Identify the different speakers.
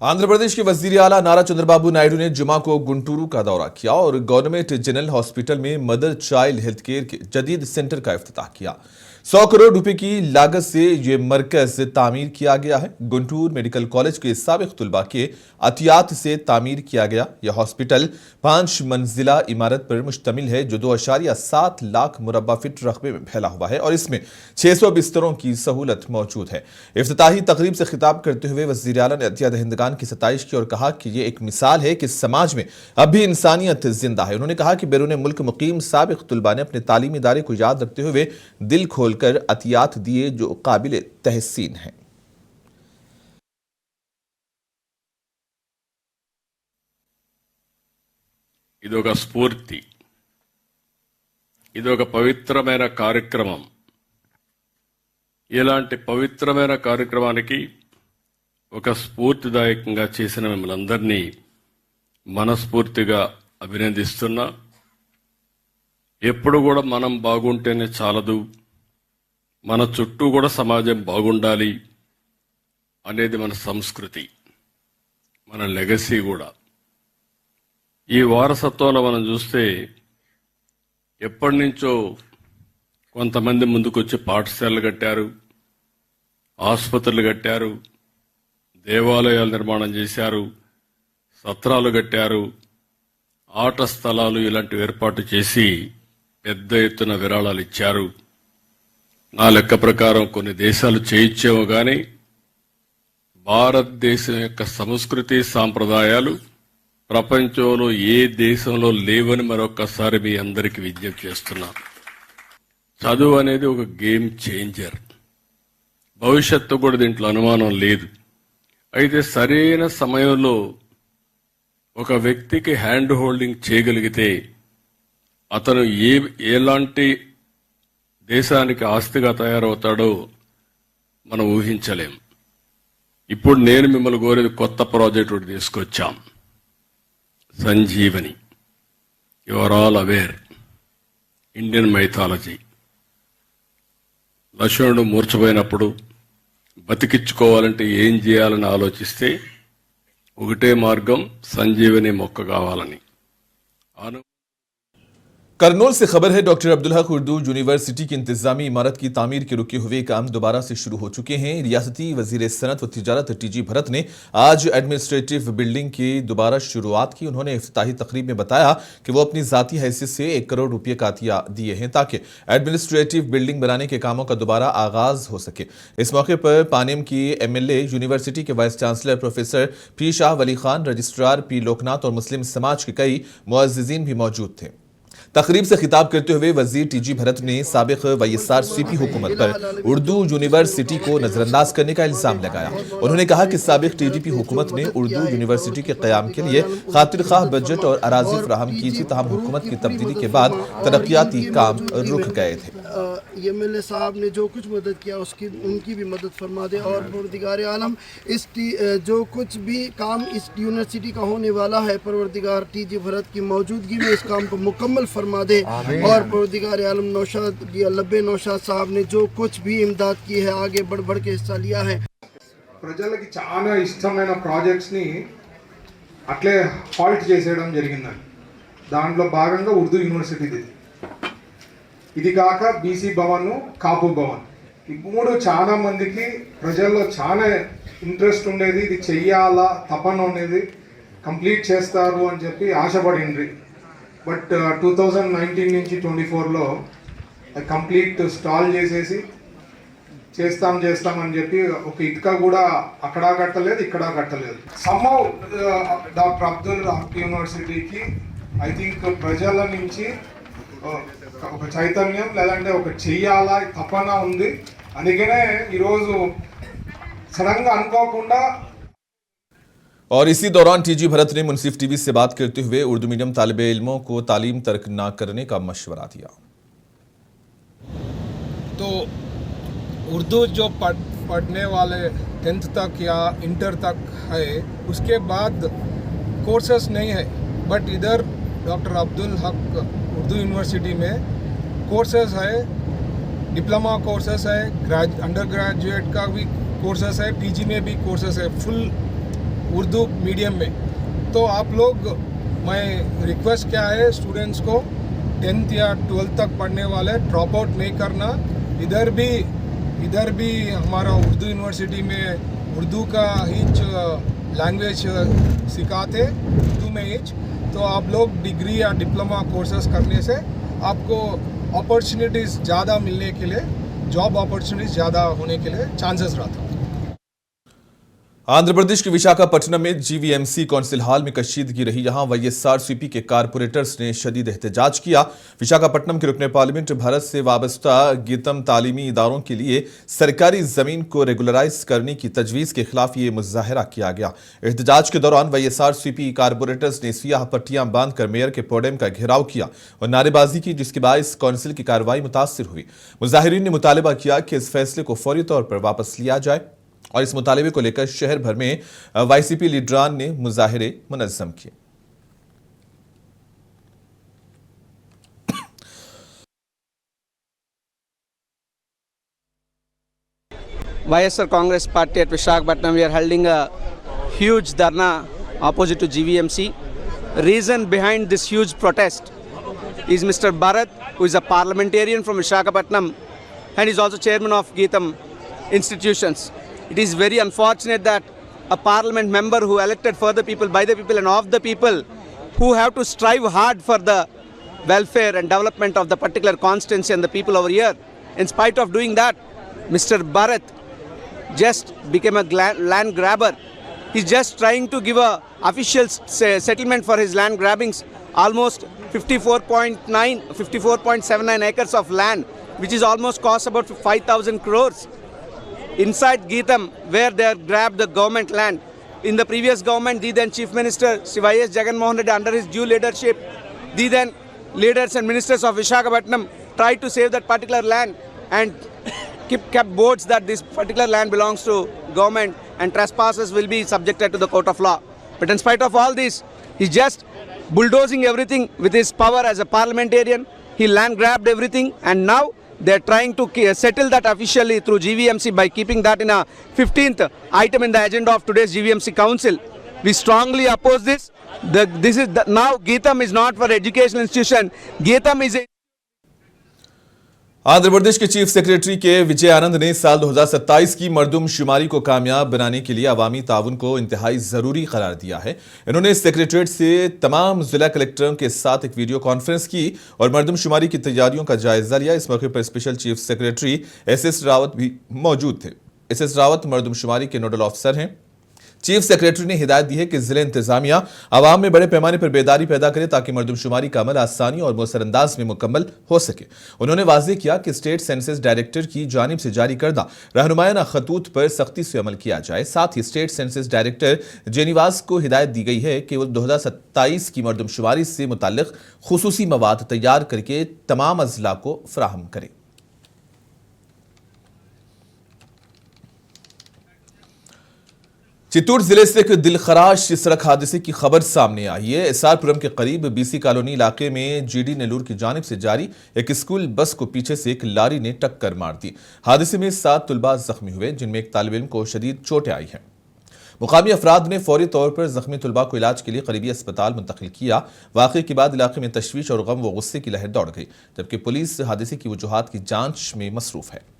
Speaker 1: आंध्र प्रदेश के वजीर आला नारा चंद्रबाबू नायडू ने जुमा को गुंटूरू का दौरा किया और गवर्नमेंट जनरल हॉस्पिटल में मदर चाइल्ड हेल्थ केयर के जदीद सेंटर का इफ्तिताह किया। 100 करोड़ रुपए की लागत से यह मरकज तामीर किया गया है। गुंटूर मेडिकल कॉलेज के साबिक तुलबा के अतियात से तामीर किया गया यह हॉस्पिटल 5 मंजिला इमारत पर मुश्तमिल है जो 2.7 लाख मुरब्बा फीट रकबे में फैला हुआ है और इसमें 600 बिस्तरों की सहूलत मौजूद है। इफ्तिताही तकरीब से खिताब करते हुए वज़ीर आला ने अतिया दहिंदगान की सताइश की और कहा कि यह एक मिसाल है कि समाज में अब भी इंसानियत जिंदा है। उन्होंने कहा कि बैरून मुल्क मुकीम साबिक तुलबा ने अपने तालीमी इदारे को याद रखते हुए दिल खोलकर अतियात दिए जो काबिल तहसीन है।
Speaker 2: ఇదొక స్ఫూర్తి, ఇదొక పవిత్రమైన కార్యక్రమం. ఇలాంటి పవిత్రమైన కార్యక్రమానికి ఒక స్ఫూర్తిదాయకంగా చేసిన మిమ్మల్ని అందరినీ మనస్ఫూర్తిగా అభినందిస్తున్నా. ఎప్పుడు కూడా మనం బాగుంటేనే చాలదు, మన చుట్టూ కూడా సమాజం బాగుండాలి అనేది మన సంస్కృతి, మన లెగసీ కూడా. ఈ వారసత్వంలో మనం చూస్తే ఎప్పటి నుంచో కొంతమంది ముందుకొచ్చి పాఠశాలలు కట్టారు, ఆసుపత్రులు కట్టారు, దేవాలయాలు నిర్మాణం చేశారు, సత్రాలు కట్టారు, ఆట స్థలాలు ఇలాంటివి ఏర్పాటు చేసి పెద్ద ఎత్తున విరాళాలు ఇచ్చారు. నా లెక్క ప్రకారం కొన్ని దేశాలు చేయించేమో గాని భారతదేశం యొక్క సంస్కృతి సాంప్రదాయాలు ప్రపంచంలో ఏ దేశంలో లేవని మరొకసారి మీ అందరికీ విజ్ఞప్తి చేస్తున్నా. చదువు అనేది ఒక గేమ్ చేంజర్, భవిష్యత్తు కూడా దీంట్లో అనుమానం లేదు. అయితే సరైన సమయంలో ఒక వ్యక్తికి హ్యాండ్ హోల్డింగ్ చేయగలిగితే అతను ఎలాంటి దేశానికి ఆస్తిగా తయారవుతాడో మనం ఊహించలేం. ఇప్పుడు నేను మిమ్మల్ని కోరేది కొత్త ప్రాజెక్ట్ ఒకటి తీసుకొచ్చాం, Sanjeevani. You are all aware, Indian mythology. లక్ష్మణుడు మూర్ఛపోయినప్పుడు బతికించుకోవాలంటే ఏం చేయాలని ఆలోచిస్తే ఒకటే మార్గం, సంజీవని మొక్క కావాలని.
Speaker 1: करनूल से खबर है डॉक्टर अब्दुल हक उर्दू यूनिवर्सिटी की इंतजामी इमारत की तामीर के रुके हुए काम दोबारा से शुरू हो चुके हैं। रियासती वजीर सनत व तिजारत टीजी भरत ने आज एडमिनिस्ट्रेटिव बिल्डिंग की दोबारा शुरुआत की। उन्होंने इफ्तिताही तकरीब में बताया कि वो अपनी जाती हैसियत से 1 करोड़ रुपये का अतिया दिए हैं ताकि एडमिनिस्ट्रेटिव बिल्डिंग बनाने के कामों का दोबारा आगाज हो सके। इस मौके पर पानेम की MLA, यूनिवर्सिटी के vice chancellor professor P Shah Wali Khan, registrar P Loknath और मुस्लिम समाज के कई मुअज्जिजीन भी मौजूद थे। तकरीब से खिताब करते हुए वजीर टीजी भरत ने साबिक YSRCP हुकूमत पर उर्दू यूनिवर्सिटी को नजरअंदाज करने का इल्जाम लगाया। उन्होंने कहा कि साबिक TDP हुकूमत ने उर्दू यूनिवर्सिटी के क़याम के लिए खातिर खाह बजट और अराजी फराहम की थी, ताहम हुकूमत की तब्दीली के बाद तरक्याती काम रुक गए थे।
Speaker 3: MLA साहब ने जो कुछ मदद किया उसकी उनकी भी मदद फरमा दे और परवरदिगार आलम इस जो कुछ भी काम इस यूनिवर्सिटी का होने वाला है, परवरदिगार टीजी भरत की मौजूदगी में इस काम को मुकम्मल फरमा दे। और परवरदिगार आलम नौशाद लब्बे नौशाद साहब ने जो कुछ भी इमदाद की है आगे बढ़ बढ़ के हिस्सा लिया है।
Speaker 4: ప్రజలకి చాలా ఇష్టమైన ప్రాజెక్ట్స్ ని అట్లే హాల్ట్ చేసేయడం జరిగిందండి. దాంట్లో భాగంగా ఉర్దూ యూనివర్సిటీ ఇది కాక బీసీ భవన్, కాపు భవన్, ఈ మూడు చాలా మందికి ప్రజల్లో చాలా ఇంట్రెస్ట్ ఉండేది. ఇది చెయ్యాలా తపన ఉండేది, కంప్లీట్ చేస్తారు అని చెప్పి ఆశపడిండ్రి. బట్ 2019 నుంచి 24లో కంప్లీట్ స్టాల్ చేసేసి చేస్తాం అని చెప్పి ఒక ఇటుక కూడా అక్కడ కట్టలేదు, ఇక్కడ కట్టలేదు. సమ్హౌ డాక్టర్ అబ్దుల్ హక్ యూనివర్సిటీకి ఐ థింక్ ప్రజల నుంచి ఒక చైతన్యం లేదంటే ఒక చెయ్యాలా తపన ఉంది. అందుకనే ఈరోజు సడన్ గా అనుకోకుండా।
Speaker 1: और इसी दौरान टीजी भरत ने मुनसिफ टीवी से बात करते हुए उर्दू मीडियम तालिबे इल्मों को तालीम तर्क न करने का मशवरा दिया।
Speaker 5: तो उर्दू जो पढ़ने वाले 10th तक या इंटर तक है उसके बाद कोर्सेस नहीं है, बट इधर डॉक्टर अब्दुल हक उर्दू यूनिवर्सिटी में कोर्सेस है, डिप्लोमा कोर्सेस है, अंडर ग्रेजुएट का भी कोर्सेस है, पीजी में भी कोर्सेस है, फुल उर्दू मीडियम में। तो आप लोग, मैं रिक्वेस्ट क्या है स्टूडेंट्स को, 10th या 12th तक पढ़ने वाले ड्रॉप आउट नहीं करना। इधर भी हमारा उर्दू यूनिवर्सिटी में उर्दू का ही लैंग्वेज सिखाते, उर्दू में ही। तो आप लोग डिग्री या डिप्लोमा कोर्सेज करने से आपको अपॉर्चुनिटीज़ ज़्यादा मिलने के लिए, जॉब अपॉर्चुनिटीज़ ज़्यादा होने के लिए चांसेस रहता है।
Speaker 1: आंध्र प्रदेश के विशाखापट्टनम में जीवीएमसी काउंसिल हॉल में कशीदगी रही। यहां वाईएसआरसीपी के कारपोरेटर्स ने शदीद एहतजाज किया। विशाखापट्टनम के रुकने पार्लियामेंट भारत से वाबस्ता गीतम तालीमी इदारों के लिए सरकारी जमीन को रेगुलराइज करने की तजवीज के खिलाफ ये मुजाहरा किया गया। एहतजाज के दौरान वाईएसआरसीपी कारपोरेटर्स ने सियाह पट्टियां बांधकर मेयर के पोडियम का घेराव किया और नारेबाजी की, जिसके बायस काउंसिल की कार्रवाई मुतासिर हुई। मुजाहिरीन ने मुतालबा किया कि इस फैसले को फौरी तौर पर वापस लिया जाए और इस मुतालबे को लेकर शहर भर में वाईसीपी लीडरान ने मुजाहिरे मुनज़्ज़म किए।
Speaker 6: YSR Congress Party at Visakhapatnam, we are holding a huge dharna opposite to GVMC. Reason behind this huge protest is Mr. Bharat, who is a parliamentarian from Visakhapatnam and is also chairman of Geetam institutions. It is very unfortunate that a parliament member who elected for the people, by the people and of the people, who have to strive hard for the welfare and development of the particular constituency and the people over here, in spite of doing that, Mr. Bharat just became a land grabber. He's just trying to give a official settlement for his land grabbings, almost 54.79 acres of land, which is almost cost about 5,000 crores. Inside Geetam, where they have grabbed the government land. In the previous government, the then Chief Minister Sri Y.S. Jagan Mohan Reddy, under his due leadership, the then leaders and ministers of Visakhapatnam tried to save that particular land and kept boards that this particular land belongs to government and trespassers will be subjected to the court of law. But in spite of all this, he's just bulldozing everything with his power as a parliamentarian. He land grabbed everything and now they're trying to settle that officially through GVMC by keeping that in a 15th item in the agenda of today's GVMC Council. We strongly oppose this. Now Geetam is not for educational institution. Geetam is a
Speaker 1: Andhra Pradesh के chief secretary के विजय आनंद ने साल 2027 की मरदमशुमारी को कामयाब बनाने के लिए अवामी ताउन को इंतहाई जरूरी करार दिया है। इन्होंने सेक्रेटरीट से तमाम जिला कलेक्टरों के साथ एक वीडियो कॉन्फ्रेंस की और मरदमशुमारी की तैयारियों का जायजा लिया। इस मौके पर special chief secretary SS Rawat भी मौजूद थे। एसएस रावत मरदमशुमारी के नोडल ऑफिसर हैं। चीफ सेक्रेटरी ने हिदायत दी है कि जिले इंतजामिया आवाम में बड़े पैमाने पर बेदारी पैदा करे ताकि मरदमशुमारी का अमल आसानी और मौसर अंदाज में मुकम्मल हो सके। उन्होंने वाज़ेह किया कि स्टेट सेंसस डायरेक्टर की जानिब से जारी करदा रहनुमायाना खतूत पर सख्ती से अमल किया जाए। साथ ही स्टेट सेंसस डायरेक्टर जेनिवास को हिदायत दी गई है कि वो 2027 की मरदमशुमारी से मुताल्लिक खुसूसी मवाद तैयार करके तमाम अजला को फराहम करें। चित्तूर जिले से एक दिलखराश सड़क हादसे की खबर सामने आई है। एसआरपुरम के करीब बीसी कॉलोनी इलाके में जीडी नेल्लूर की जानिब से जारी एक स्कूल बस को पीछे से एक लारी ने टक्कर मार दी। हादसे में 7 तुलबा जख्मी हुए, जिनमें एक तालिब इल्म को शदीद चोटें आई हैं। मुकामी अफराद ने फौरी तौर पर जख्मी तुलबा को इलाज के लिए करीबी अस्पताल मुंतकिल किया। वाक़े के बाद इलाके में तशवीश और गम व गुस्से की लहर दौड़ गई, जबकि पुलिस हादसे की वजूहात की जांच में मसरूफ है।